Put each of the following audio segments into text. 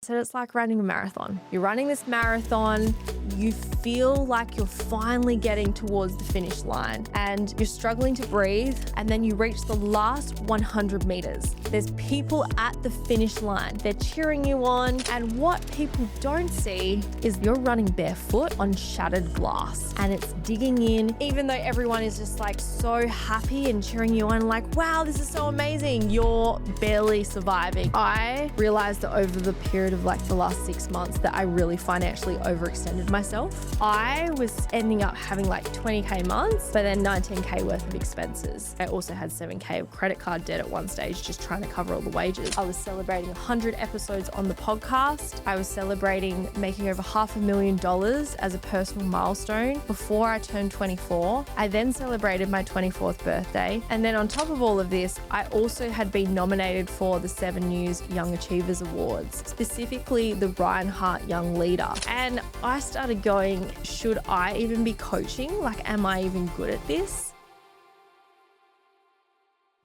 So it's like running a marathon. You're running this marathon, you feel like you're finally getting towards the finish line and you're struggling to breathe, and then you reach the last 100 meters. There's people at the finish line. They're cheering you on, and what people don't see is you're running barefoot on shattered glass and it's digging in, even though everyone is just like so happy and cheering you on, like, wow, this is so amazing. You're barely surviving. I realized that over the period of like the last 6 months that I really financially overextended myself. I was ending up having like 20K months, but then 19K worth of expenses. I also had 7K of credit card debt at one stage, just trying to cover all the wages. I was celebrating 100 episodes on the podcast. I was celebrating making over $500,000 as a personal milestone before I turned 24. I then celebrated my 24th birthday. And then on top of all of this, I also had been nominated for the 7 News Young Achievers Awards, specifically the Reinhardt Young Leader. And I started going, should I even be coaching? Like, am I even good at this?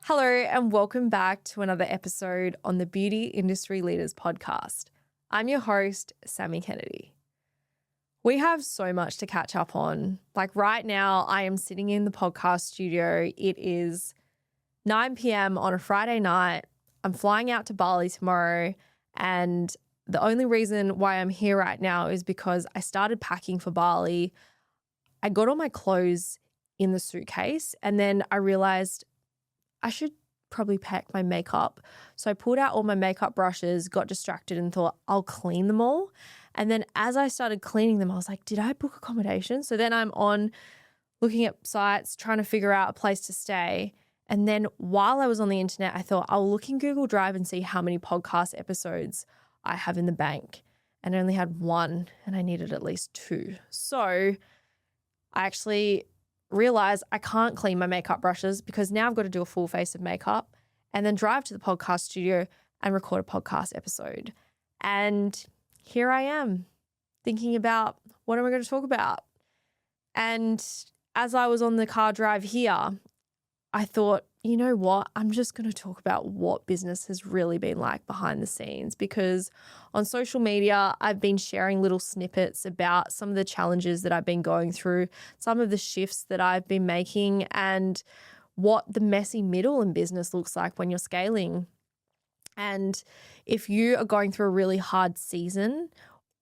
Hello, and welcome back to another episode on the Beauty Industry Leaders podcast. I'm your host, Sammy Kennedy. We have so much to catch up on. Like right now, I am sitting in the podcast studio. It is 9 p.m. on a Friday night. I'm flying out to Bali tomorrow, and the only reason why I'm here right now is because I started packing for Bali. I got all my clothes in the suitcase, and then I realized I should probably pack my makeup. So I pulled out all my makeup brushes, got distracted and thought I'll clean them all. And then as I started cleaning them, I was like, did I book accommodation? So then I'm on looking at sites, trying to figure out a place to stay. And then while I was on the internet, I thought I'll look in Google Drive and see how many podcast episodes I have in the bank. And I only had 1 and I needed at least 2. So I actually realized I can't clean my makeup brushes because now I've got to do a full face of makeup and then drive to the podcast studio and record a podcast episode. And here I am thinking about what am I going to talk about? And as I was on the car drive here, I thought, you know what? I'm just going to talk about what business has really been like behind the scenes, because on social media, I've been sharing little snippets about some of the challenges that I've been going through, some of the shifts that I've been making, and what the messy middle in business looks like when you're scaling. And if you are going through a really hard season,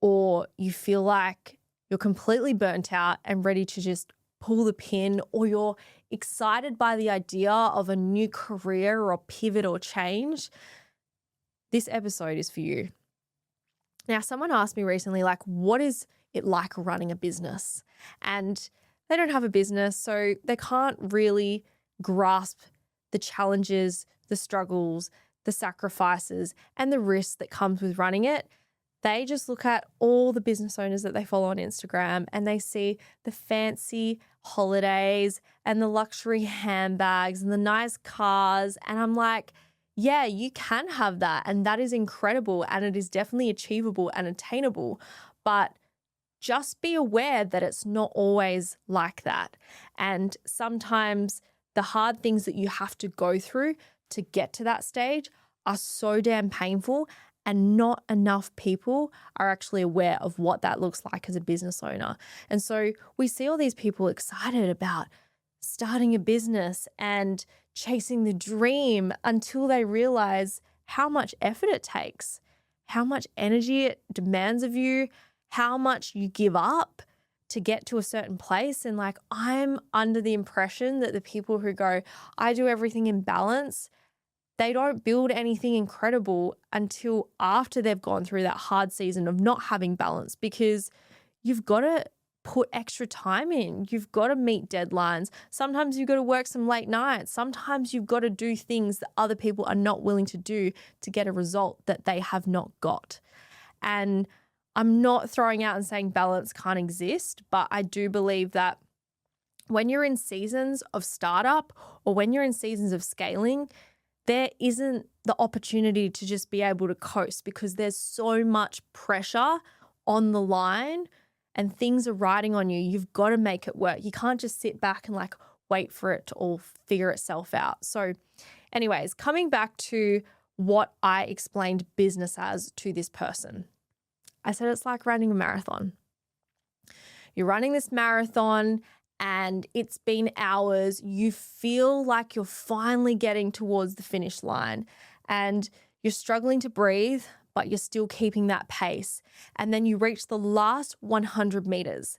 or you feel like you're completely burnt out and ready to just pull the pin, or you're excited by the idea of a new career or pivot or change, this episode is for you. Now, someone asked me recently, like, what is it like running a business? And they don't have a business, so they can't really grasp the challenges, the struggles, the sacrifices, and the risks that comes with running it. They just look at all the business owners that they follow on Instagram and they see the fancy holidays and the luxury handbags and the nice cars. And I'm like, yeah, you can have that. And that is incredible. And it is definitely achievable and attainable. But just be aware that it's not always like that. And sometimes the hard things that you have to go through to get to that stage are so damn painful. And not enough people are actually aware of what that looks like as a business owner. And so we see all these people excited about starting a business and chasing the dream until they realize how much effort it takes, how much energy it demands of you, how much you give up to get to a certain place. And like, I'm under the impression that the people who go, I do everything in balance, they don't build anything incredible until after they've gone through that hard season of not having balance, because you've got to put extra time in. You've got to meet deadlines. Sometimes you've got to work some late nights. Sometimes you've got to do things that other people are not willing to do to get a result that they have not got. And I'm not throwing out and saying balance can't exist, but I do believe that when you're in seasons of startup or when you're in seasons of scaling, there isn't the opportunity to just be able to coast, because there's so much pressure on the line and things are riding on you. You've got to make it work. You can't just sit back and like wait for it to all figure itself out. So anyways, coming back to what I explained business as to this person. I said, it's like running a marathon. You're running this marathon and it's been hours. You feel like you're finally getting towards the finish line and you're struggling to breathe, but you're still keeping that pace. And then you reach the last 100 meters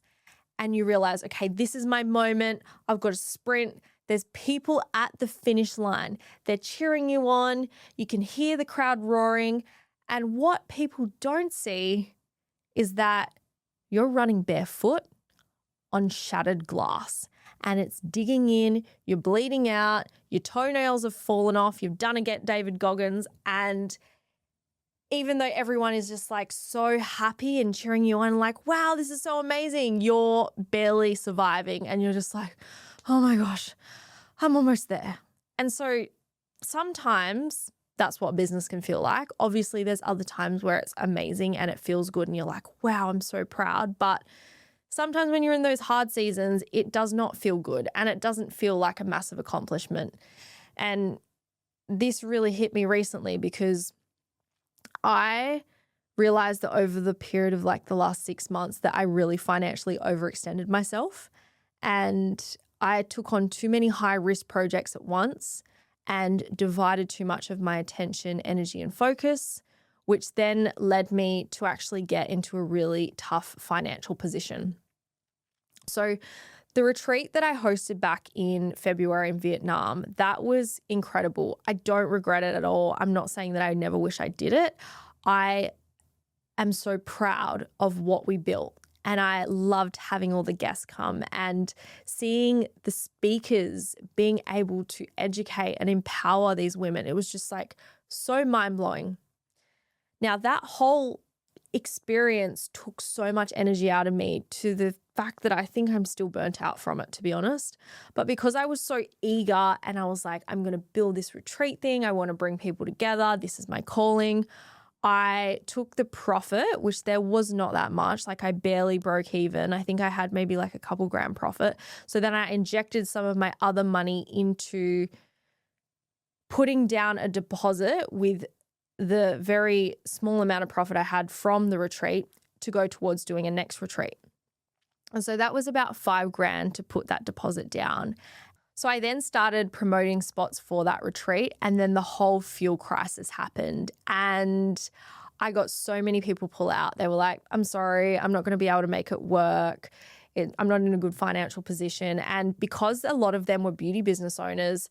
and you realize, okay, this is my moment. I've got to sprint. There's people at the finish line. They're cheering you on. You can hear the crowd roaring. And what people don't see is that you're running barefoot on shattered glass and it's digging in, you're bleeding out, your toenails have fallen off, you've done a Get David Goggins, and even though everyone is just like so happy and cheering you on, like, wow, this is so amazing, you're barely surviving and you're just like, oh my gosh, I'm almost there. And so sometimes that's what business can feel like. Obviously, there's other times where it's amazing and it feels good and you're like, wow, I'm so proud. But sometimes when you're in those hard seasons, it does not feel good and it doesn't feel like a massive accomplishment. And this really hit me recently because I realized that over the period of like the last 6 months that I really financially overextended myself and I took on too many high risk projects at once and divided too much of my attention, energy, and focus, which then led me to actually get into a really tough financial position. So the retreat that I hosted back in February in Vietnam, that was incredible. I don't regret it at all. I'm not saying that I never wish I did it. I am so proud of what we built. And I loved having all the guests come and seeing the speakers being able to educate and empower these women. It was just like so mind-blowing. Now, that whole experience took so much energy out of me to the fact that I think I'm still burnt out from it, to be honest. But because I was so eager and I was like, I'm going to build this retreat thing. I want to bring people together. This is my calling. I took the profit, which there was not that much. Like I barely broke even. I think I had maybe like a couple grand profit. So then I injected some of my other money into putting down a deposit with the very small amount of profit I had from the retreat to go towards doing a next retreat. And so that was about 5 grand to put that deposit down. So I then started promoting spots for that retreat and then the whole fuel crisis happened and I got so many people pull out. They were like, I'm sorry, I'm not going to be able to make it work. I'm not in a good financial position. And because a lot of them were beauty business owners,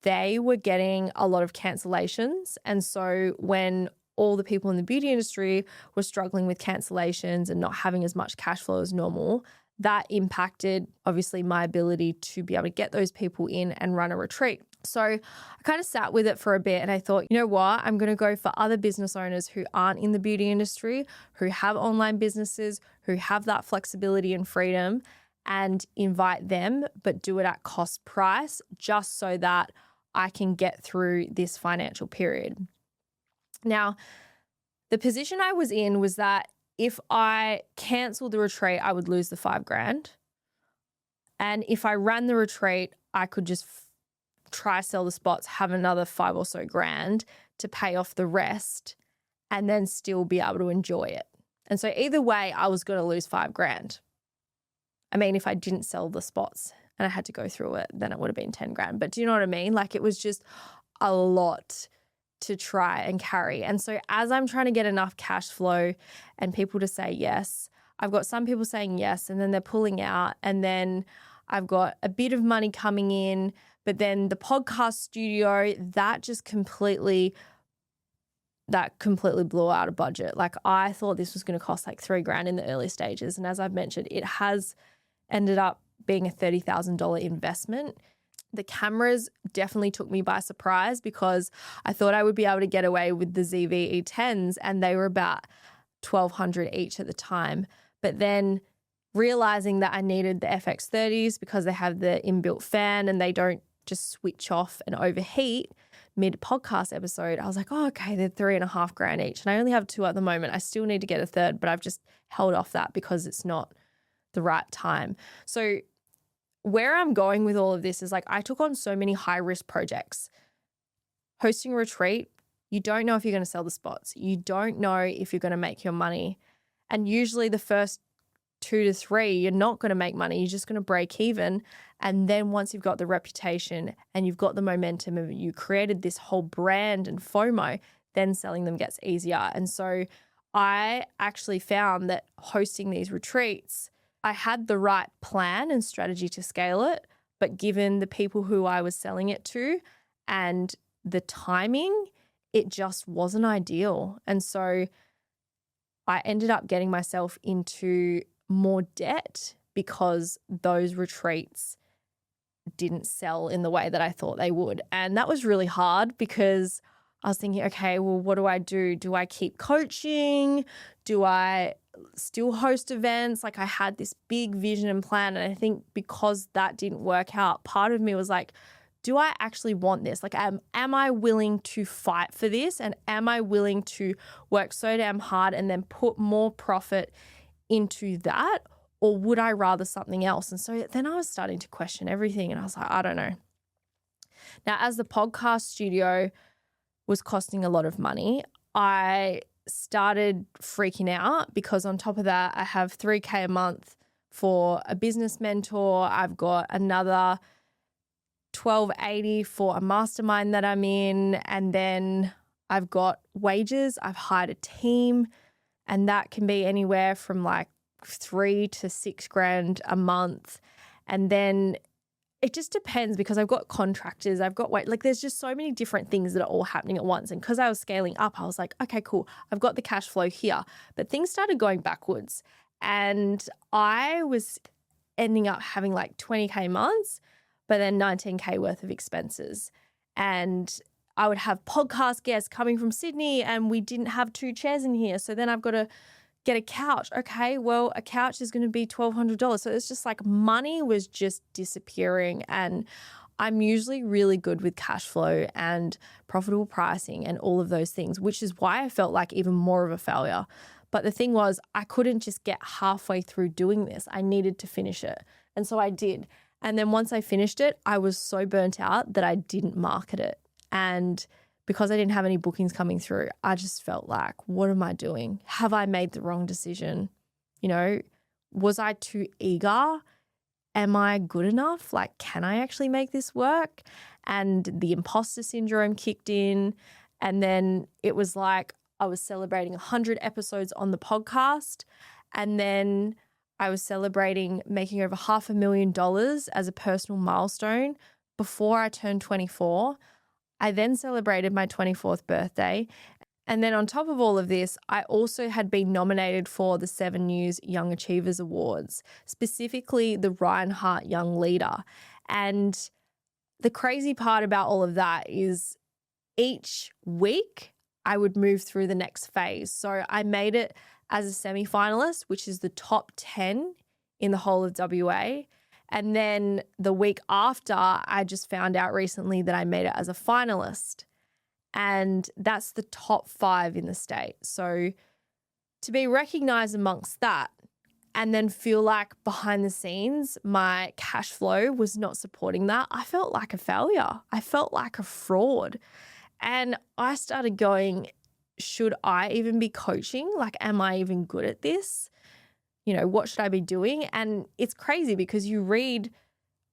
they were getting a lot of cancellations. And so when all the people in the beauty industry were struggling with cancellations and not having as much cash flow as normal, that impacted obviously my ability to be able to get those people in and run a retreat. So I kind of sat with it for a bit and I thought, you know what, I'm going to go for other business owners who aren't in the beauty industry, who have online businesses, who have that flexibility and freedom and invite them, but do it at cost price just so that I can get through this financial period. Now, the position I was in was that if I canceled the retreat, I would lose the 5 grand. And if I ran the retreat, I could just try sell the spots, have another 5 or so grand to pay off the rest and then still be able to enjoy it. And so either way, I was going to lose 5 grand. I mean, if I didn't sell the spots and I had to go through it, then it would have been 10 grand. But do you know what I mean? Like it was just a lot to try and carry. And so as I'm trying to get enough cash flow and people to say yes, I've got some people saying yes and then they're pulling out and then I've got a bit of money coming in, but then the podcast studio, that completely blew out of budget. Like I thought this was going to cost like 3 grand in the early stages. And as I've mentioned, it has ended up being a $30,000 investment. The cameras definitely took me by surprise because I thought I would be able to get away with the ZV-E10s and they were about $1,200 each at the time. But then realizing that I needed the FX30s because they have the inbuilt fan and they don't just switch off and overheat mid-podcast episode, I was like, oh, okay, they're 3.5 grand each. And I only have 2 at the moment. I still need to get a third, but I've just held off that because it's not the right time. So where I'm going with all of this is like I took on so many high-risk projects. Hosting a retreat, You don't know if you're going to sell the spots. You don't know if you're going to make your money. And usually the first 2 to 3, you're not going to make money. You're just going to break even. And then once you've got the reputation and you've got the momentum and you created this whole brand and FOMO, then selling them gets easier. And so I actually found that hosting these retreats, I had the right plan and strategy to scale it, but given the people who I was selling it to and the timing, it just wasn't ideal. And so I ended up getting myself into more debt because those retreats didn't sell in the way that I thought they would. And that was really hard because I was thinking, okay, well, what do I do? Do I keep coaching? Do I still host events? Like I had this big vision and plan. And I think because that didn't work out, part of me was like, do I actually want this? Like, am I willing to fight for this? And am I willing to work so damn hard and then put more profit into that? Or would I rather something else? And so then I was starting to question everything and I was like, I don't know. Now, as the podcast studio was costing a lot of money, I started freaking out because on top of that, I have $3,000 a month for a business mentor. I've got another $1,280 for a mastermind that I'm in. And then I've got wages. I've hired a team and that can be anywhere from like $3,000 to $6,000 a month. And then it just depends because I've got contractors, I've got like there's just so many different things that are all happening at once. And because I was scaling up, I was like, okay, cool. I've got the cash flow here. But things started going backwards and I was ending up having like $20,000 months, but then $19,000 worth of expenses. And I would have podcast guests coming from Sydney and we didn't have 2 chairs in here. So then I've got to get a couch. Okay, well, a couch is going to be $1,200. So it's just like money was just disappearing. And I'm usually really good with cash flow and profitable pricing and all of those things, which is why I felt like even more of a failure. But the thing was, I couldn't just get halfway through doing this. I needed to finish it. And so I did. And then once I finished it, I was so burnt out that I didn't market it. And because I didn't have any bookings coming through, I just felt like, what am I doing? Have I made the wrong decision? You know, was I too eager? Am I good enough? Like, can I actually make this work? And the imposter syndrome kicked in. And then it was like I was celebrating 100 episodes on the podcast. And then I was celebrating making over $500,000 as a personal milestone before I turned 24. I then celebrated my 24th birthday. And then on top of all of this, I also had been nominated for the 7 News Young Achievers Awards, specifically the Reinhardt Young Leader. And the crazy part about all of that is each week I would move through the next phase. So I made it as a semi-finalist, which is the top 10 in the whole of WA. And then the week after, I just found out recently that I made it as a finalist. And that's the top 5 in the state. So to be recognized amongst that and then feel like behind the scenes, my cash flow was not supporting that, I felt like a failure. I felt like a fraud. And I started going, should I even be coaching? Like, am I even good at this? You know, what should I be doing? And it's crazy because you read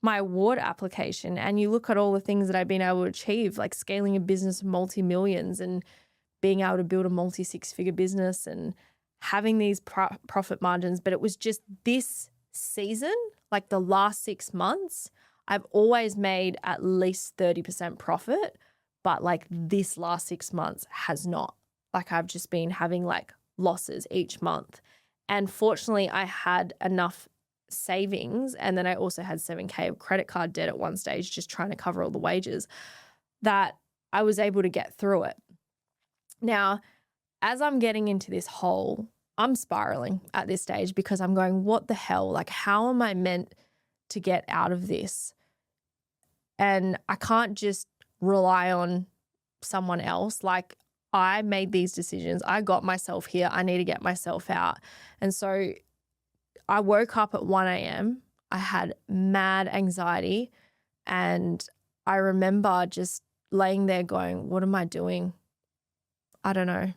my award application and you look at all the things that I've been able to achieve, like scaling a business of multi-millions and being able to build a multi-6-figure business and having these profit margins. But it was just this season, like the last 6 months, I've always made at least 30% profit, but like this last 6 months has not. Like I've just been having like losses each month. And fortunately, I had enough savings, and then I also had $7,000 of credit card debt at one stage, just trying to cover all the wages, that I was able to get through it. Now, as I'm getting into this hole, I'm spiraling at this stage because I'm going, what the hell? Like, how am I meant to get out of this? And I can't just rely on someone else. Like, I made these decisions. I got myself here. I need to get myself out. And so I woke up at 1 a.m. I had mad anxiety. And I remember just laying there going, what am I doing? I don't know.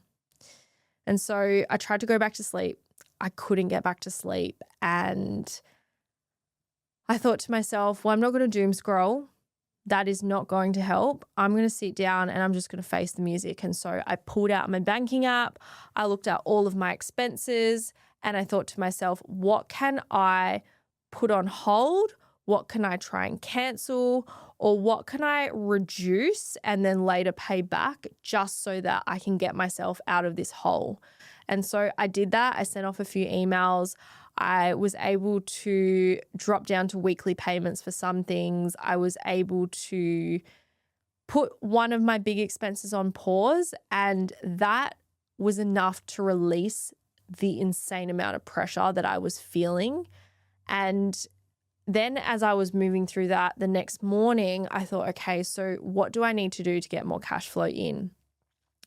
And so I tried to go back to sleep. I couldn't get back to sleep. And I thought to myself, well, I'm not going to doom scroll. That is not going to help. I'm going to sit down and I'm just going to face the music. And so I pulled out my banking app. I looked at all of my expenses and I thought to myself, what can I put on hold? What can I try and cancel? Or what can I reduce and then later pay back just so that I can get myself out of this hole? And so I did that. I sent off a few emails. I was able to drop down to weekly payments for some things. I was able to put one of my big expenses on pause, and that was enough to release the insane amount of pressure that I was feeling. And then as I was moving through that the next morning, I thought, okay, so what do I need to do to get more cash flow in?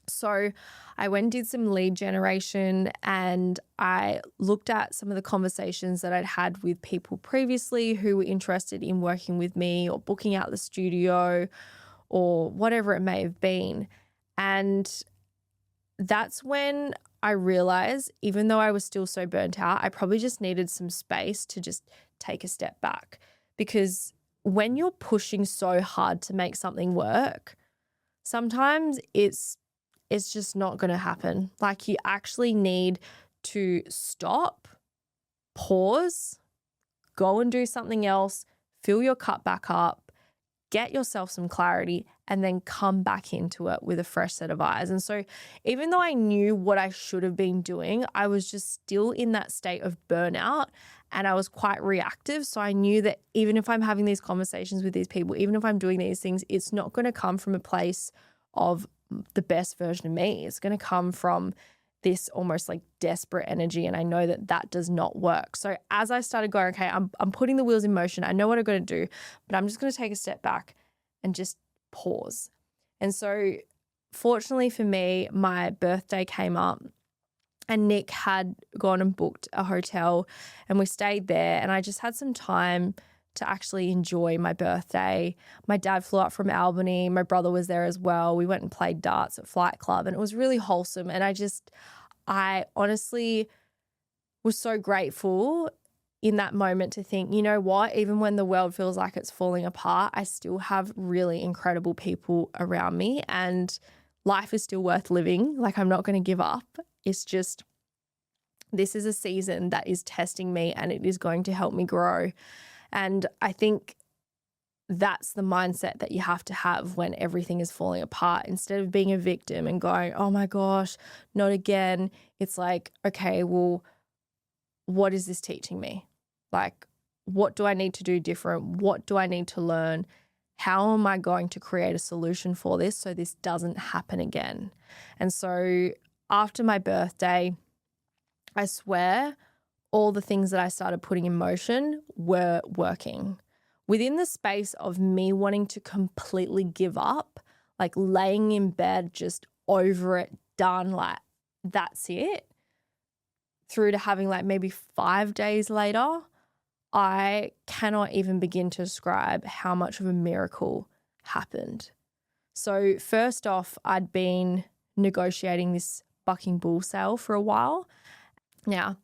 So I went and did some lead generation and I looked at some of the conversations that I'd had with people previously who were interested in working with me or booking out the studio or whatever it may have been. And that's when I realized, even though I was still so burnt out, I probably just needed some space to just take a step back. Because when you're pushing so hard to make something work, sometimes it's just not going to happen. Like, you actually need to stop, pause, go and do something else, fill your cup back up, get yourself some clarity, and then come back into it with a fresh set of eyes. And so even though I knew what I should have been doing, I was just still in that state of burnout and I was quite reactive. So I knew that even if I'm having these conversations with these people, even if I'm doing these things, it's not going to come from a place of the best version of me. It's going to come from this almost like desperate energy. And I know that that does not work. So as I started going, okay, I'm putting the wheels in motion. I know what I'm going to do, but I'm just going to take a step back and just pause. And so fortunately for me, my birthday came up and Nick had gone and booked a hotel and we stayed there, and I just had some time to actually enjoy my birthday. My dad flew up from Albany. My brother was there as well. We went and played darts at Flight Club and it was really wholesome. And I honestly was so grateful in that moment to think, you know what, even when the world feels like it's falling apart, I still have really incredible people around me and life is still worth living. Like, I'm not going to give up. It's just, this is a season that is testing me and it is going to help me grow. And I think that's the mindset that you have to have when everything is falling apart. Instead of being a victim and going, oh my gosh, not again. It's like, okay, well, what is this teaching me? Like, what do I need to do different? What do I need to learn? How am I going to create a solution for this so this doesn't happen again? And so after my birthday, I swear all the things that I started putting in motion were working. Within the space of me wanting to completely give up, like laying in bed just over it, done, like that's it, through to having like maybe 5 days later, I cannot even begin to describe how much of a miracle happened. So first off, I'd been negotiating this bucking bull sale for a while. Now,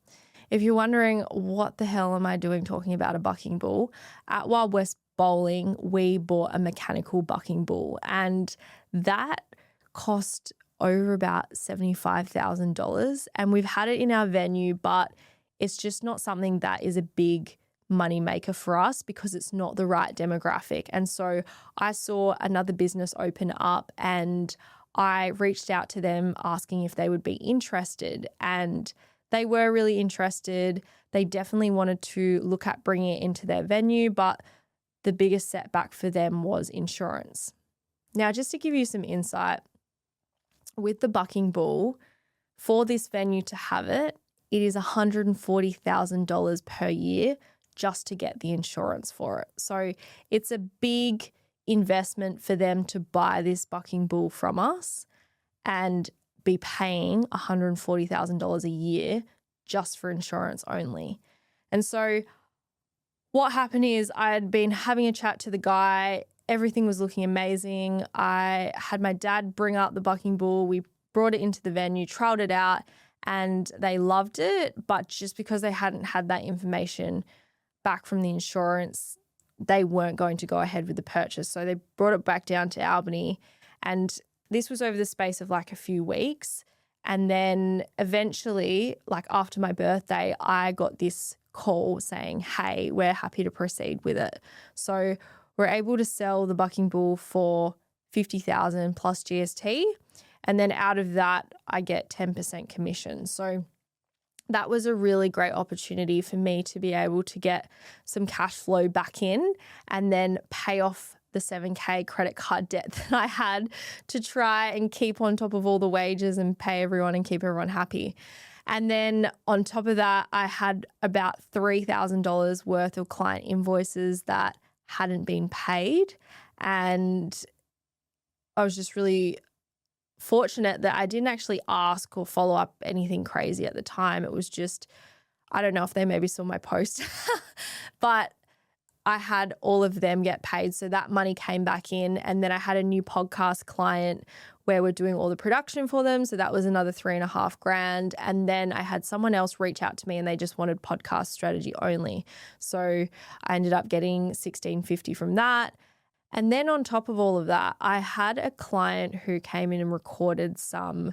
if you're wondering what the hell am I doing talking about a bucking bull, at Wild West Bowling, we bought a mechanical bucking bull and that cost over about $75,000. And we've had it in our venue, but it's just not something that is a big money maker for us because it's not the right demographic. And so I saw another business open up and I reached out to them asking if they would be interested, and they were really interested. They definitely wanted to look at bringing it into their venue, but the biggest setback for them was insurance. Now, just to give you some insight, with the bucking bull, for this venue to have it, it is $140,000 per year just to get the insurance for it. So it's a big investment for them to buy this bucking bull from us and be paying $140,000 a year just for insurance only. And so what happened is I had been having a chat to the guy. Everything was looking amazing. I had my dad bring up the bucking bull. We brought it into the venue, trialed it out, and they loved it. But just because they hadn't had that information back from the insurance, they weren't going to go ahead with the purchase. So they brought it back down to Albany, and this was over the space of like a few weeks. And then eventually, like after my birthday, I got this call saying, hey, we're happy to proceed with it. So we're able to sell the bucking bull for $50,000 plus GST. And then out of that, I get 10% commission. So that was a really great opportunity for me to be able to get some cash flow back in and then pay off the $7,000 credit card debt that I had to try and keep on top of all the wages and pay everyone and keep everyone happy. And then on top of that, I had about $3,000 worth of client invoices that hadn't been paid. And I was just really fortunate that I didn't actually ask or follow up anything crazy at the time. It was just, I don't know if they maybe saw my post, but I had all of them get paid. So that money came back in. And then I had a new podcast client where we're doing all the production for them. So that was another $3,500. And then I had someone else reach out to me and they just wanted podcast strategy only. So I ended up getting $1,650 from that. And then on top of all of that, I had a client who came in and recorded some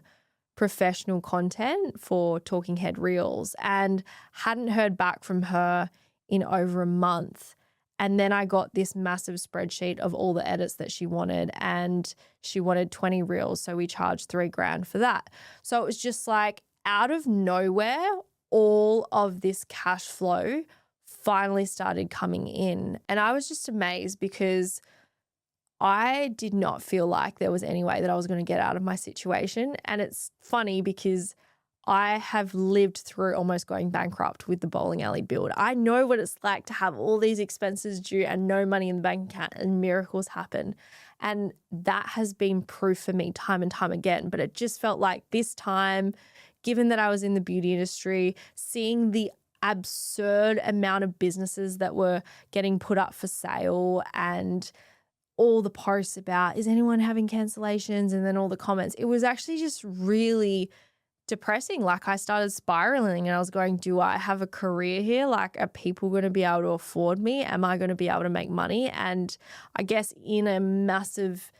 professional content for Talking Head Reels and hadn't heard back from her in over a month. And then I got this massive spreadsheet of all the edits that she wanted, and she wanted 20 reels. So we charged $3,000 for that. So it was just like out of nowhere, all of this cash flow finally started coming in. And I was just amazed because I did not feel like there was any way that I was going to get out of my situation. And it's funny because I have lived through almost going bankrupt with the bowling alley build. I know what it's like to have all these expenses due and no money in the bank account and miracles happen. And that has been proof for me time and time again. But it just felt like this time, given that I was in the beauty industry, seeing the absurd amount of businesses that were getting put up for sale and all the posts about, is anyone having cancellations? And then all the comments, it was actually just really depressing. Like I started spiraling and I was going, do I have a career here? Like, are people going to be able to afford me? Am I going to be able to make money? And I guess in a massive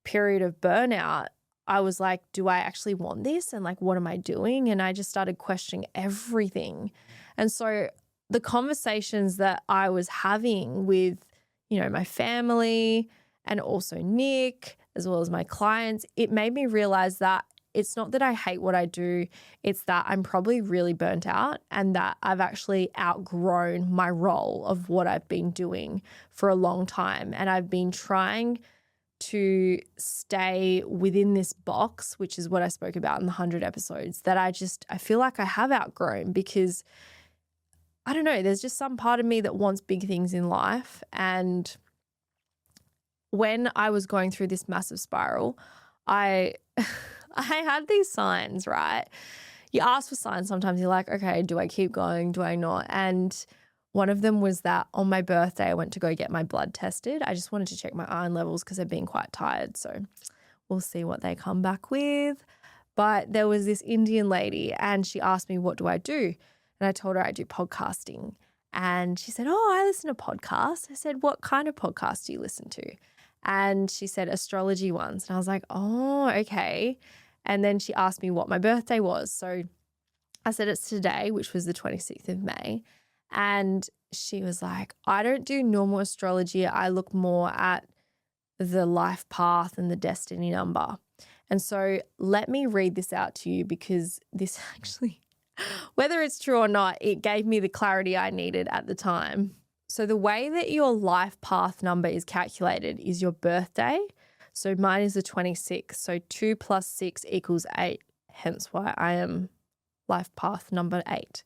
period of burnout, I was like, do I actually want this? And like, what am I doing? And I just started questioning everything. And so the conversations that I was having with, my family and also Nick, as well as my clients, it made me realize that it's not that I hate what I do. It's that I'm probably really burnt out and that I've actually outgrown my role of what I've been doing for a long time. And I've been trying to stay within this box, which is what I spoke about in the 100 episodes, that I feel like I have outgrown because I don't know, there's just some part of me that wants big things in life. And when I was going through this massive spiral, I had these signs, right? You ask for signs. Sometimes you're like, okay, do I keep going? Do I not? And one of them was that on my birthday, I went to go get my blood tested. I just wanted to check my iron levels because I've been quite tired. So we'll see what they come back with. But there was this Indian lady and she asked me, what do I do? And I told her I do podcasting. And she said, oh, I listen to podcasts. I said, what kind of podcasts do you listen to? And she said, astrology ones. And I was like, oh, okay. And then she asked me what my birthday was. So I said, it's today, which was the 26th of May. And she was like, I don't do normal astrology. I look more at the life path and the destiny number. And so let me read this out to you because this actually, whether it's true or not, it gave me the clarity I needed at the time. So the way that your life path number is calculated is your birthday. So mine is the 26th. So 2 plus 6 equals 8, hence why I am life path number 8.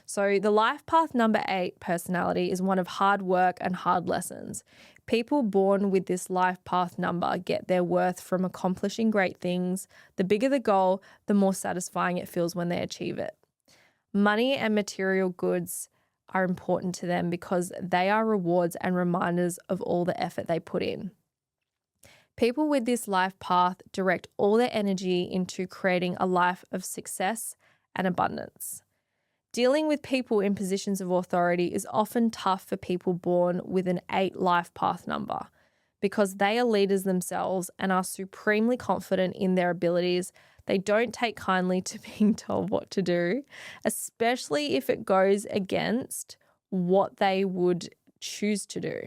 So the life path number 8 personality is one of hard work and hard lessons. People born with this life path number get their worth from accomplishing great things. The bigger the goal, the more satisfying it feels when they achieve it. Money and material goods are important to them because they are rewards and reminders of all the effort they put in. People with this life path direct all their energy into creating a life of success and abundance. Dealing with people in positions of authority is often tough for people born with an 8 life path number because they are leaders themselves and are supremely confident in their abilities. They don't take kindly to being told what to do, especially if it goes against what they would choose to do.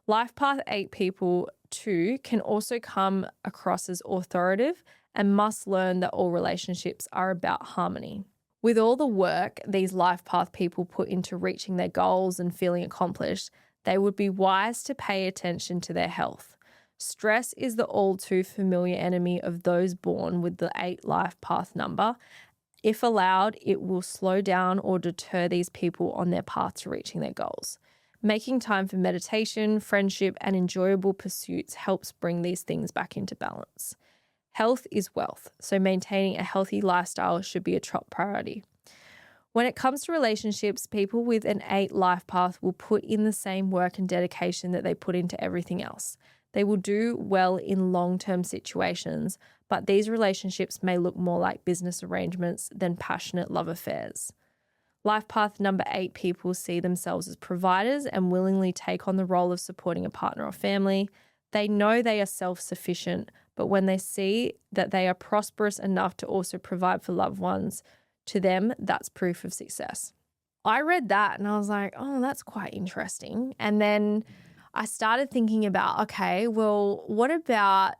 Life path 8 people too can also come across as authoritative and must learn that all relationships are about harmony. With all the work these life path people put into reaching their goals and feeling accomplished, they would be wise to pay attention to their health. Stress is the all too familiar enemy of those born with the 8 life path number. If allowed, it will slow down or deter these people on their path to reaching their goals. Making time for meditation, friendship, and enjoyable pursuits helps bring these things back into balance. Health is wealth, so maintaining a healthy lifestyle should be a top priority. When it comes to relationships, people with an 8 life path will put in the same work and dedication that they put into everything else. They will do well in long-term situations, but these relationships may look more like business arrangements than passionate love affairs. Life path number 8 people see themselves as providers and willingly take on the role of supporting a partner or family. They know they are self-sufficient, but when they see that they are prosperous enough to also provide for loved ones, to them, that's proof of success. I read that and I was like, oh, that's quite interesting. And then I started thinking about, okay, well, what about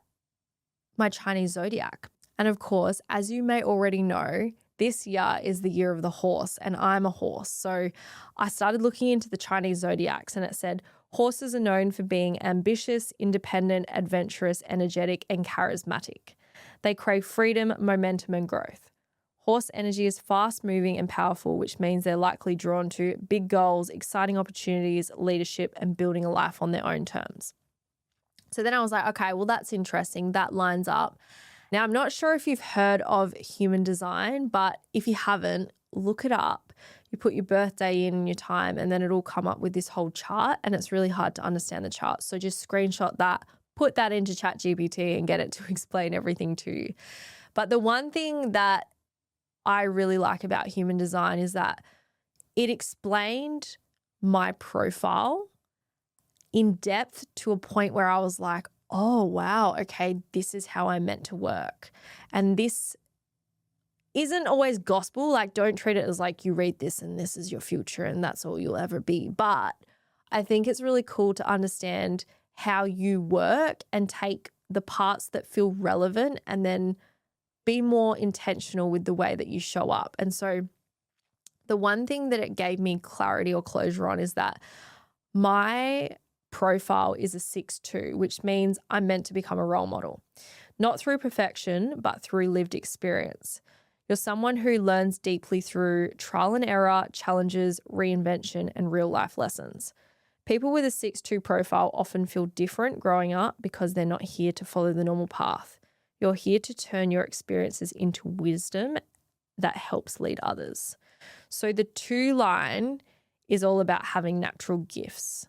my Chinese Zodiac? And of course, as you may already know, this year is the year of the horse and I'm a horse. So I started looking into the Chinese Zodiacs and it said horses are known for being ambitious, independent, adventurous, energetic, and charismatic. They crave freedom, momentum, and growth. Horse energy is fast-moving and powerful, which means they're likely drawn to big goals, exciting opportunities, leadership, and building a life on their own terms. So then I was like, okay, well, that's interesting. That lines up. Now, I'm not sure if you've heard of human design, but if you haven't, look it up. You put your birthday in and your time, and then it'll come up with this whole chart, and it's really hard to understand the chart. So just screenshot that, put that into ChatGPT and get it to explain everything to you. But the one thing that I really like about human design is that it explained my profile in depth to a point where I was like, oh, wow, okay, this is how I'm meant to work. And this isn't always gospel. Like, don't treat it as like you read this and this is your future and that's all you'll ever be. But I think it's really cool to understand how you work and take the parts that feel relevant and then be more intentional with the way that you show up. And so the one thing that it gave me clarity or closure on is that my profile is a 6-2, which means I'm meant to become a role model, not through perfection, but through lived experience. You're someone who learns deeply through trial and error, challenges, reinvention, and real life lessons. People with a 6-2 profile often feel different growing up because they're not here to follow the normal path. You're here to turn your experiences into wisdom that helps lead others. So the 2 line is all about having natural gifts.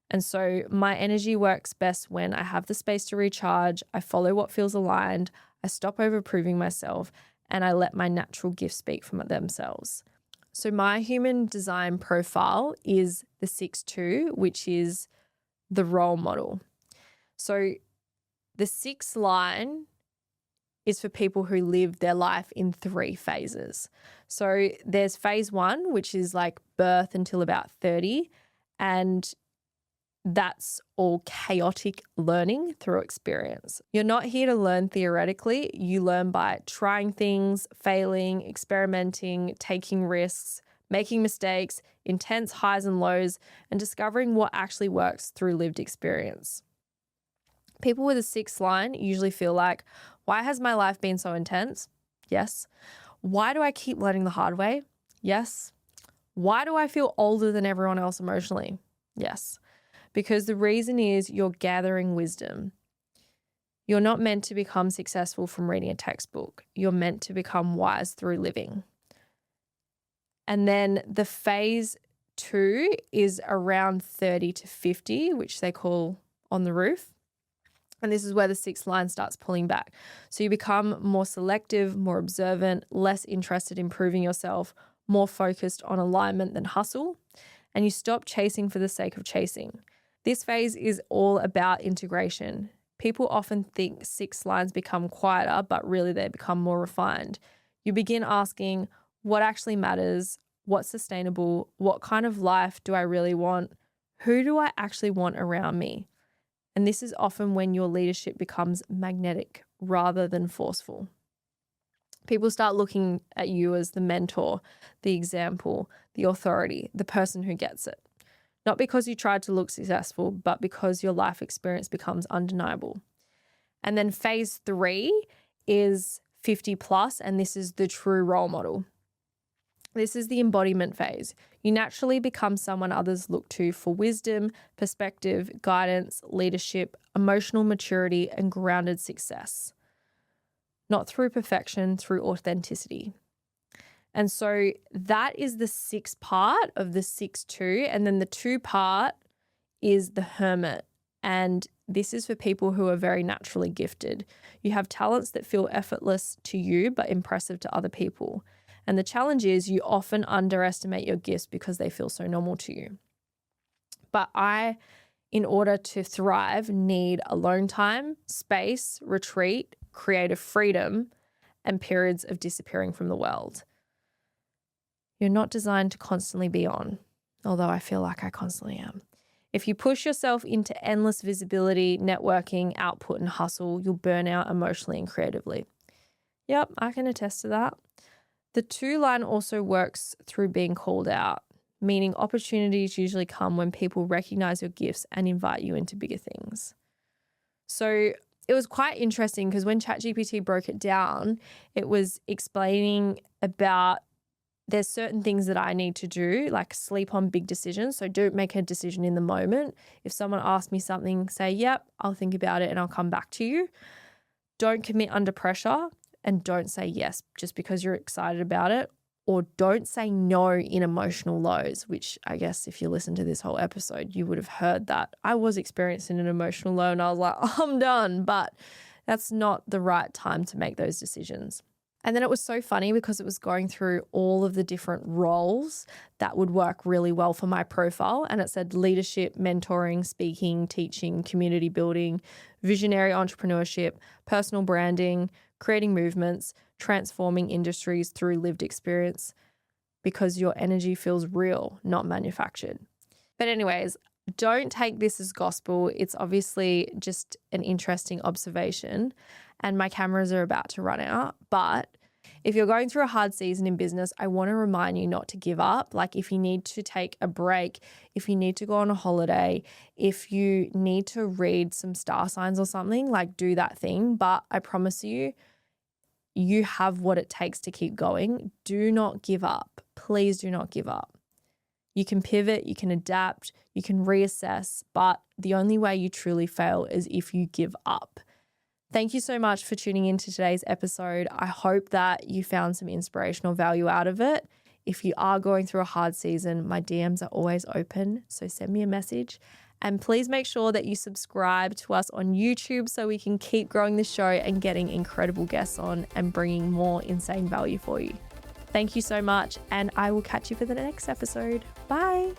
And so my energy works best when I have the space to recharge, I follow what feels aligned, I stop overproving myself, and I let my natural gifts speak for themselves. So my human design profile is the 6-2, which is the role model. So the 6 line is for people who live their life in 3 phases. So there's phase 1, which is like birth until about 30, and that's all chaotic learning through experience. You're not here to learn theoretically. You learn by trying things, failing, experimenting, taking risks, making mistakes, intense highs and lows, and discovering what actually works through lived experience. People with a 6 line usually feel like, why has my life been so intense? Yes. Why do I keep learning the hard way? Yes. Why do I feel older than everyone else emotionally? Yes. Because the reason is you're gathering wisdom. You're not meant to become successful from reading a textbook. You're meant to become wise through living. And then the phase 2 is around 30 to 50, which they call on the roof. And this is where the sixth line starts pulling back. So you become more selective, more observant, less interested in proving yourself, more focused on alignment than hustle, and you stop chasing for the sake of chasing. This phase is all about integration. People often think sixth lines become quieter, but really they become more refined. You begin asking, what actually matters? What's sustainable? What kind of life do I really want? Who do I actually want around me? And this is often when your leadership becomes magnetic rather than forceful. People start looking at you as the mentor, the example, the authority, the person who gets it. Not because you tried to look successful, but because your life experience becomes undeniable. And then phase 3 is 50 plus, and this is the true role model. This is the embodiment phase. You naturally become someone others look to for wisdom, perspective, guidance, leadership, emotional maturity, and grounded success. Not through perfection, through authenticity. And so that is the 6 part of the 6-2. And then the 2 part is the Hermit. And this is for people who are very naturally gifted. You have talents that feel effortless to you, but impressive to other people. And the challenge is you often underestimate your gifts because they feel so normal to you. But I, in order to thrive, need alone time, space, retreat, creative freedom, and periods of disappearing from the world. You're not designed to constantly be on, although I feel like I constantly am. If you push yourself into endless visibility, networking, output, and hustle, you'll burn out emotionally and creatively. Yep, I can attest to that. The 2 line also works through being called out, meaning opportunities usually come when people recognize your gifts and invite you into bigger things. So it was quite interesting because when ChatGPT broke it down, it was explaining about there's certain things that I need to do, like sleep on big decisions. So don't make a decision in the moment. If someone asks me something, say, yep, I'll think about it and I'll come back to you. Don't commit under pressure. And don't say yes just because you're excited about it, or don't say no in emotional lows, which I guess if you listen to this whole episode, you would have heard that. I was experiencing an emotional low and I was like, oh, I'm done, but that's not the right time to make those decisions. And then it was so funny because it was going through all of the different roles that would work really well for my profile. And it said leadership, mentoring, speaking, teaching, community building, visionary entrepreneurship, personal branding, creating movements, transforming industries through lived experience, because your energy feels real, not manufactured. But anyways, don't take this as gospel. It's obviously just an interesting observation, and my cameras are about to run out. But if you're going through a hard season in business, I want to remind you not to give up. Like if you need to take a break, if you need to go on a holiday, if you need to read some star signs or something, like do that thing. But I promise you, you have what it takes to keep going. Do not give up. Please do not give up. You can pivot, you can adapt, you can reassess, but the only way you truly fail is if you give up. Thank you so much for tuning into today's episode. I hope that you found some inspirational value out of it. If you are going through a hard season, my DMs are always open, so send me a message. And please make sure that you subscribe to us on YouTube so we can keep growing the show and getting incredible guests on and bringing more insane value for you. Thank you so much, and I will catch you for the next episode. Bye.